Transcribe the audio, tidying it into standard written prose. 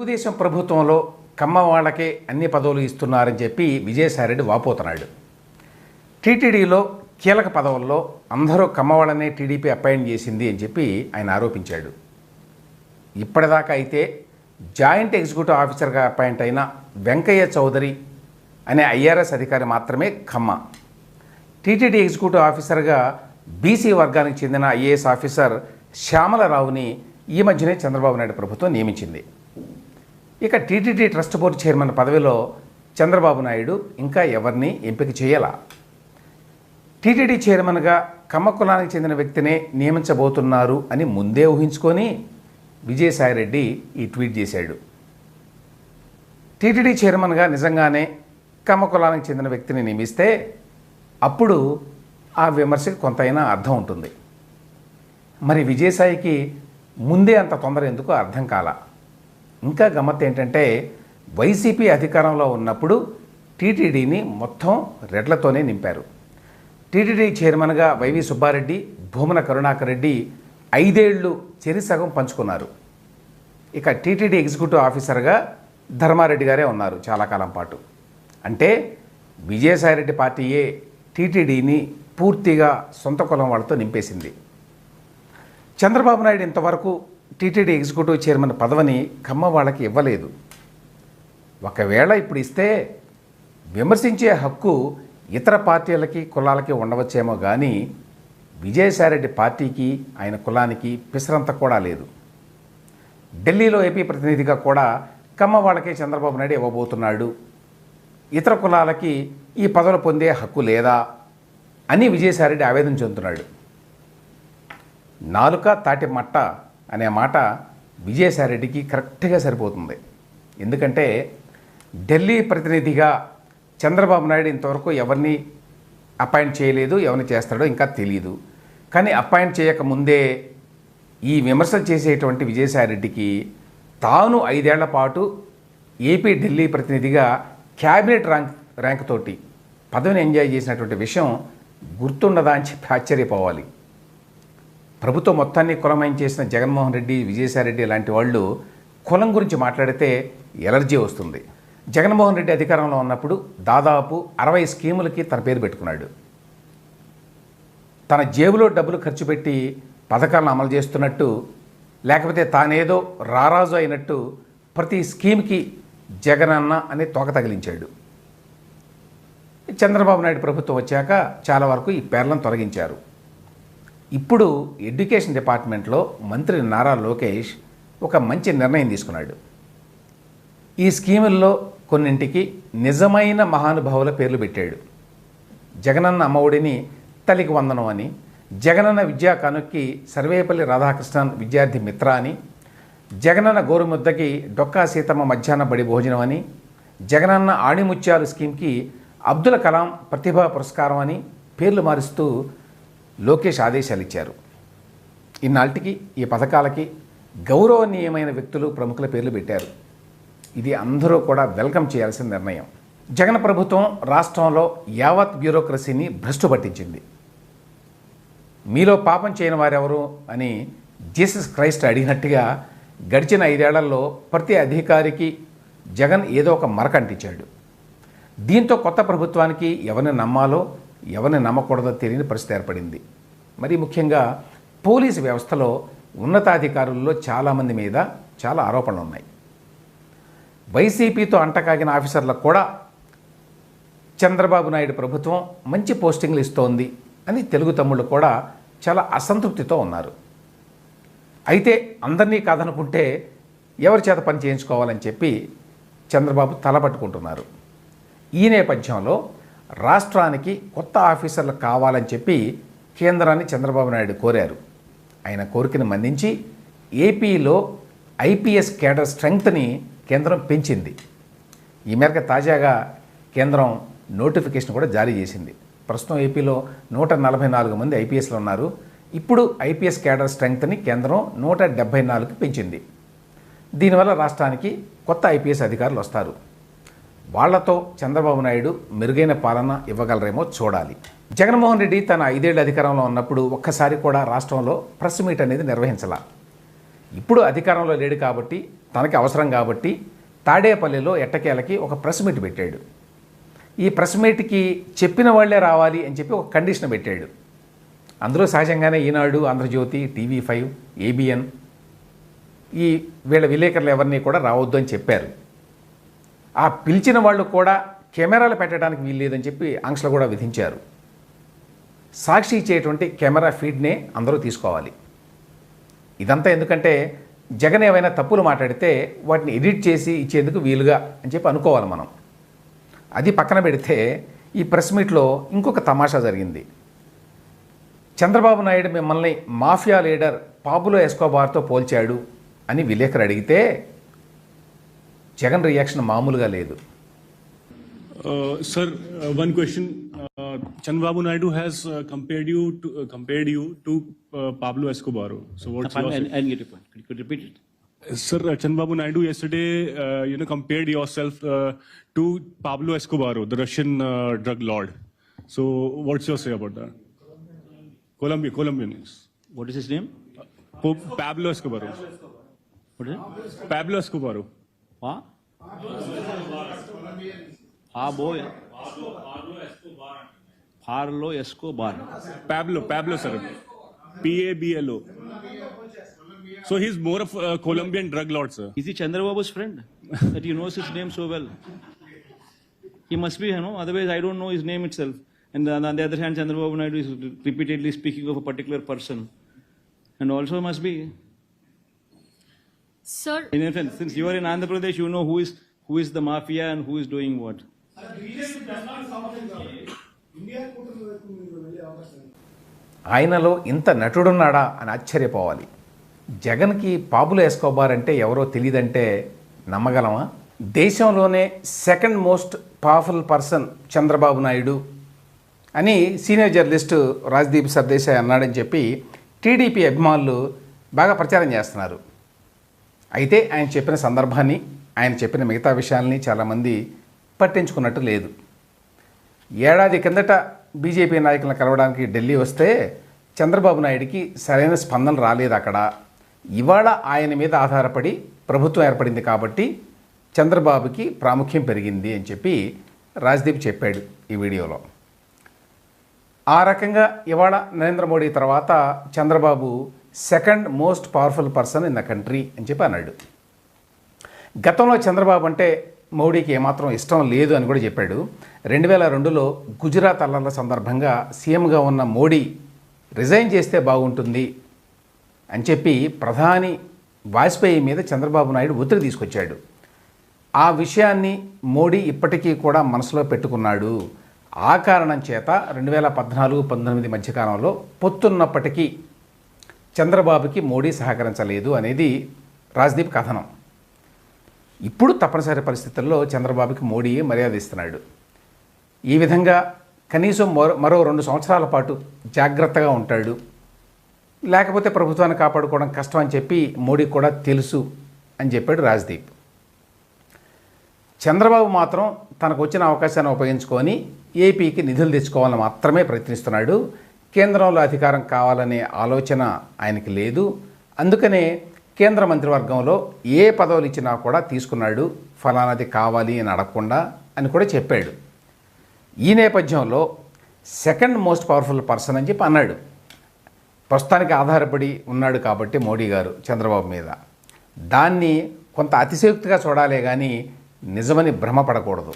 తెలుగుదేశం ప్రభుత్వంలో కమ్మ వాళ్ళకే అన్ని పదవులు ఇస్తున్నారని చెప్పి విజయసాయిరెడ్డి వాపోతున్నాడు. టీటీడీలో కీలక పదవుల్లో అందరూ కమ్మ వాళ్ళనే టీడీపీ అపాయింట్ చేసింది అని చెప్పి ఆయన ఆరోపించాడు. ఇప్పటిదాకా అయితే జాయింట్ ఎగ్జిక్యూటివ్ ఆఫీసర్గా అపాయింట్ అయిన వెంకయ్య చౌదరి అనే ఐఆర్ఎస్ అధికారి మాత్రమే కమ్మ. టీటీడీ ఎగ్జిక్యూటివ్ ఆఫీసర్గా బీసీ వర్గానికి చెందిన ఐఏఎస్ ఆఫీసర్ శ్యామలరావుని ఈ మధ్యనే చంద్రబాబు నాయుడు ప్రభుత్వం నియమించింది. ఇక టీటీడీ ట్రస్ట్ బోర్డు చైర్మన్ పదవిలో చంద్రబాబు నాయుడు ఇంకా ఎవరిని ఎంపిక చేయాల. టీటీడీ చైర్మన్గా కమ్మ కులానికి చెందిన వ్యక్తినే నియమించబోతున్నారు అని ముందే ఊహించుకొని విజయసాయిరెడ్డి ఈ ట్వీట్ చేశాడు. టీటీడీ చైర్మన్గా నిజంగానే కమ్మ కులానికి చెందిన వ్యక్తిని నియమిస్తే అప్పుడు ఆ విమర్శకు కొంతైనా అర్థం ఉంటుంది. మరి విజయసాయికి ముందే అంత తొందర ఎందుకు అర్థం కాల. ఇంకా గమ్మత్తు ఏంటంటే వైసీపీ అధికారంలో ఉన్నప్పుడు టీటీడీని మొత్తం రెడ్లతోనే నింపారు. టీటీడీ చైర్మన్గా వైవి సుబ్బారెడ్డి, భూమన కరుణాకర్ రెడ్డి 5 ఏళ్లు చెరిసగం పంచుకున్నారు. ఇక టీటీడీ ఎగ్జిక్యూటివ్ ఆఫీసర్గా ధర్మారెడ్డి గారే ఉన్నారు చాలా కాలం పాటు. అంటే విజయసాయిరెడ్డి పార్టీయే టీటీడీని పూర్తిగా సొంత కులం వాళ్ళతో నింపేసింది. చంద్రబాబు నాయుడు ఇంతవరకు టీటీడీ ఎగ్జిక్యూటివ్ చైర్మన్ పదవిని కమ్మ వాళ్ళకి ఇవ్వలేదు. ఒకవేళ ఇప్పుడు ఇస్తే విమర్శించే హక్కు ఇతర పార్టీలకి కులాలకి ఉండవచ్చేమో కానీ విజయసాయిరెడ్డి పార్టీకి ఆయన కులానికి పిసరంత కూడా లేదు. ఢిల్లీలో ఏపీ ప్రతినిధిగా కూడా కమ్మ వాళ్ళకే చంద్రబాబు నాయుడు ఇవ్వబోతున్నాడు, ఇతర కులాలకి ఈ పదవులు పొందే హక్కు లేదా అని విజయసాయిరెడ్డి ఆవేదన చెందుతున్నాడు. నాలుక తాటి మట్ట అనే మాట విజయసాయిరెడ్డికి కరెక్ట్గా సరిపోతుంది. ఎందుకంటే ఢిల్లీ ప్రతినిధిగా చంద్రబాబు నాయుడు ఇంతవరకు ఎవరిని అపాయింట్ చేయలేదు, ఎవరిని చేస్తాడో ఇంకా తెలియదు. కానీ అపాయింట్ చేయకముందే ఈ విమర్శలు చేసేటువంటి విజయసాయిరెడ్డికి తాను 5 ఏళ్ల పాటు ఏపీ ఢిల్లీ ప్రతినిధిగా క్యాబినెట్ ర్యాంక్ తోటి పదవిని ఎంజాయ్ చేసినటువంటి విషయం గుర్తుండదా అని చెప్పి ఆశ్చర్యపోవాలి. ప్రభుత్వం మొత్తాన్ని కులమయం చేసిన జగన్మోహన్ రెడ్డి, విజయసాయిరెడ్డి లాంటి వాళ్ళు కులం గురించి మాట్లాడితే ఎలర్జీ వస్తుంది. జగన్మోహన్ రెడ్డి అధికారంలో ఉన్నప్పుడు దాదాపు 60 స్కీములకి తన పేరు పెట్టుకున్నాడు. తన జేబులో డబ్బులు ఖర్చు పెట్టి పథకాలను అమలు చేస్తున్నట్టు, లేకపోతే తానేదో రారాజు అయినట్టు ప్రతి స్కీమ్కి జగనన్న అని తోక తగిలించాడు. చంద్రబాబు నాయుడు ప్రభుత్వం వచ్చాక చాలా వరకు ఈ పేర్లను తొలగించారు. ఇప్పుడు ఎడ్యుకేషన్ డిపార్ట్మెంట్లో మంత్రి నారా లోకేష్ ఒక మంచి నిర్ణయం తీసుకున్నాడు. ఈ స్కీముల్లో కొన్నింటికి నిజమైన మహానుభావుల పేర్లు పెట్టాడు. జగనన్న అమ్మఒడిని తల్లికి వందనం అని, జగనన్న విద్యా కానుక్కి సర్వేపల్లి రాధాకృష్ణన్ విద్యార్థి మిత్ర అని, జగనన్న గోరుముద్దకి డొక్కా సీతమ్మ మధ్యాహ్న బడి భోజనం అని, జగనన్న ఆణిముత్యాలు స్కీమ్కి అబ్దుల్ కలాం ప్రతిభా పురస్కారం అని పేర్లు మారుస్తూ లోకేష్ ఆదేశాలు ఇచ్చారు. ఇన్నాళ్ళకి ఈ పథకాలకి గౌరవనీయమైన వ్యక్తులు, ప్రముఖుల పేర్లు పెట్టారు. ఇది అందరూ కూడా వెల్కమ్ చేయాల్సిన నిర్ణయం. జగన్ ప్రభుత్వం రాష్ట్రంలో యావత్ బ్యూరోక్రసీని భ్రష్టు పట్టించింది. మీలో పాపం చేయని వారెవరు అని జీసస్ క్రైస్ట్ అడిగినట్టుగా గడిచిన 5 ఏళ్లలో ప్రతి అధికారికి జగన్ ఏదో ఒక మరక అంటించాడు. దీంతో కొత్త ప్రభుత్వానికి ఎవరిని నమ్మాలో ఎవరిని నమ్మకూడదో తెలియని పరిస్థితి ఏర్పడింది. మరి ముఖ్యంగా పోలీసు వ్యవస్థలో ఉన్నతాధికారుల్లో చాలామంది మీద చాలా ఆరోపణలు ఉన్నాయి. వైసీపీతో అంటకాగిన ఆఫీసర్లకు కూడా చంద్రబాబు నాయుడు ప్రభుత్వం మంచి పోస్టింగ్లు ఇస్తోంది అని తెలుగు తమ్ముళ్ళు కూడా చాలా అసంతృప్తితో ఉన్నారు. అయితే అందరినీ కాదనుకుంటే ఎవరి చేత పని చేయించుకోవాలని చెప్పి చంద్రబాబు తలపట్టుకుంటున్నారు. ఈ నేపథ్యంలో రాష్ట్రానికి కొత్త ఆఫీసర్లు కావాలని చెప్పి కేంద్రాన్ని చంద్రబాబు నాయుడు కోరారు. ఆయన కోరికను మన్నించి ఏపీలో ఐపీఎస్ కేడర్ స్ట్రెంగ్త్ని కేంద్రం పెంచింది. ఈ మేరకు తాజాగా కేంద్రం నోటిఫికేషన్ కూడా జారీ చేసింది. ప్రస్తుతం ఏపీలో 144 మంది ఐపీఎస్లు ఉన్నారు. ఇప్పుడు ఐపీఎస్ కేడర్ స్ట్రెంగ్త్ని కేంద్రం 174కి పెంచింది. దీనివల్ల రాష్ట్రానికి కొత్త ఐపీఎస్ అధికారులు వస్తారు. వాళ్లతో చంద్రబాబు నాయుడు మెరుగైన పాలన ఇవ్వగలరేమో చూడాలి. జగన్మోహన్ రెడ్డి తన 5 ఏళ్ల అధికారంలో ఉన్నప్పుడు ఒక్కసారి కూడా రాష్ట్రంలో ప్రెస్ మీట్ అనేది నిర్వహించాల. ఇప్పుడు అధికారంలో లేడు కాబట్టి తనకి అవసరం కాబట్టి తాడేపల్లిలో ఎట్టకేలకి ఒక ప్రెస్ మీట్ పెట్టాడు. ఈ ప్రెస్ మీట్కి చెప్పిన వాళ్లే రావాలి అని చెప్పి ఒక కండిషన్ పెట్టాడు. అందులో సహజంగానే ఈనాడు, ఆంధ్రజ్యోతి, TV5, ABN ఈ వీళ్ళ విలేకరులు ఎవరిని కూడా రావద్దు అని చెప్పారు. ఆ పిలిచిన వాళ్ళు కూడా కెమెరాలు పెట్టడానికి వీల్లేదని చెప్పి ఆంక్షలు కూడా విధించారు. సాక్షి ఇచ్చేటువంటి కెమెరా ఫీడ్నే అందరూ తీసుకోవాలి. ఇదంతా ఎందుకంటే జగన్ ఏమైనా తప్పులు మాట్లాడితే వాటిని ఎడిట్ చేసి ఇచ్చేందుకు వీలుగా అని చెప్పి అనుకోవాలి మనం. అది పక్కన పెడితే ఈ ప్రెస్ మీట్లో ఇంకొక తమాషా జరిగింది. చంద్రబాబు నాయుడు మిమ్మల్ని మాఫియా లీడర్ పాబ్లో ఎస్కోబార్తో పోల్చాడు అని విలేకరు అడిగితే జగన్ రియాక్షన్ మామూలుగా లేదు. Sir, one question. Chandrababu Naidu has compared you to Pablo Escobar. So what's your? I didn't get your point. Could you repeat it? Sir, Chandrababu Naidu yesterday, compared yourself to Pablo Escobar, the Russian drug lord. So what's your say about that? Colombian. Yes. What is his name? Pablo Escobar. What is it? Pablo Escobar. Huh? Boy. Pablo Escobar. Pablo, sir. Pablo. So he's more of a Colombian drug lord, sir. Is he Chandrababu's friend? That he knows his name so well. He must be, otherwise I don't know his name itself. And on the other hand, Chandrababu Naidu is repeatedly speaking of a particular person. And also must be. Sir, In a sense, since you are in Andhra Pradesh, you know who is the mafia and who is doing what. ఆయనలో ఇంత నటుడున్నాడా అని ఆశ్చర్యపోవాలి. జగన్కి Pablo Escobar అంటే ఎవరో తెలియదంటే నమ్మగలమా? దేశంలోనే second most powerful person Chandrababu Naidu అని senior journalist Rajdeep Sardesai అన్నాడని చెప్పి టీడీపీ అభిమానులు బాగా ప్రచారం చేస్తున్నారు. అయితే ఆయన చెప్పిన సందర్భాన్ని, ఆయన చెప్పిన మిగతా విషయాల్ని చాలామంది పట్టించుకున్నట్టు లేదు. ఏడాది కిందట బీజేపీ నాయకులను కలవడానికి ఢిల్లీ వస్తే చంద్రబాబు నాయుడికి సరైన స్పందన రాలేదు అక్కడ. ఇవాళ ఆయన మీద ఆధారపడి ప్రభుత్వం ఏర్పడింది కాబట్టి చంద్రబాబుకి ప్రాముఖ్యం పెరిగింది అని చెప్పి రాజ్దీప్ చెప్పాడు ఈ వీడియోలో. ఆ రకంగా ఇవాళ నరేంద్ర మోడీ తర్వాత Chandrababu second most powerful person in the country అని చెప్పి అన్నాడు. గతంలో చంద్రబాబు అంటే మోడీకి ఏమాత్రం ఇష్టం లేదు అని కూడా చెప్పాడు. 2002లో గుజరాత్ అల్లర్ల సందర్భంగా సీఎంగా ఉన్న మోడీ రిజైన్ చేస్తే బాగుంటుంది అని చెప్పి ప్రధాని వాజ్పేయి మీద చంద్రబాబు నాయుడు ఒత్తిడి తీసుకొచ్చాడు. ఆ విషయాన్ని మోడీ ఇప్పటికీ కూడా మనసులో పెట్టుకున్నాడు. ఆ కారణం చేత 2014-19 మధ్యకాలంలో పొత్తున్నప్పటికీ చంద్రబాబుకి మోడీ సహకరించలేదు అనేది రాజ్దీప్ కథనం. ఇప్పుడు తప్పనిసరి పరిస్థితుల్లో చంద్రబాబుకి మోడీ మర్యాద ఇస్తున్నాడు. ఈ విధంగా కనీసం మరో 2 సంవత్సరాల పాటు జాగ్రత్తగా ఉంటాడు, లేకపోతే ప్రభుత్వాన్ని కాపాడుకోవడం కష్టం అని చెప్పి మోడీ కూడా తెలుసు అని చెప్పాడు రాజ్దీప్. చంద్రబాబు మాత్రం తనకు వచ్చిన అవకాశాన్ని ఉపయోగించుకొని ఏపీకి నిధులు తెచ్చుకోవాలని మాత్రమే ప్రయత్నిస్తున్నాడు. కేంద్రంలో అధికారం కావాలనే ఆలోచన ఆయనకి లేదు. అందుకనే కేంద్ర మంత్రివర్గంలో ఏ పదవులు ఇచ్చినా కూడా తీసుకున్నాడు, ఫలానాది కావాలి అని అడగకుండా అని కూడా చెప్పాడు. ఈ నేపథ్యంలో సెకండ్ మోస్ట్ పవర్ఫుల్ పర్సన్ అని చెప్పి అన్నాడు. ప్రస్తుతానికి ఆధారపడి ఉన్నాడు కాబట్టి మోడీ గారు చంద్రబాబు మీద. దాన్ని కొంత అతిశయోక్తిగా చూడాలే కానీ నిజమని భ్రమపడకూడదు.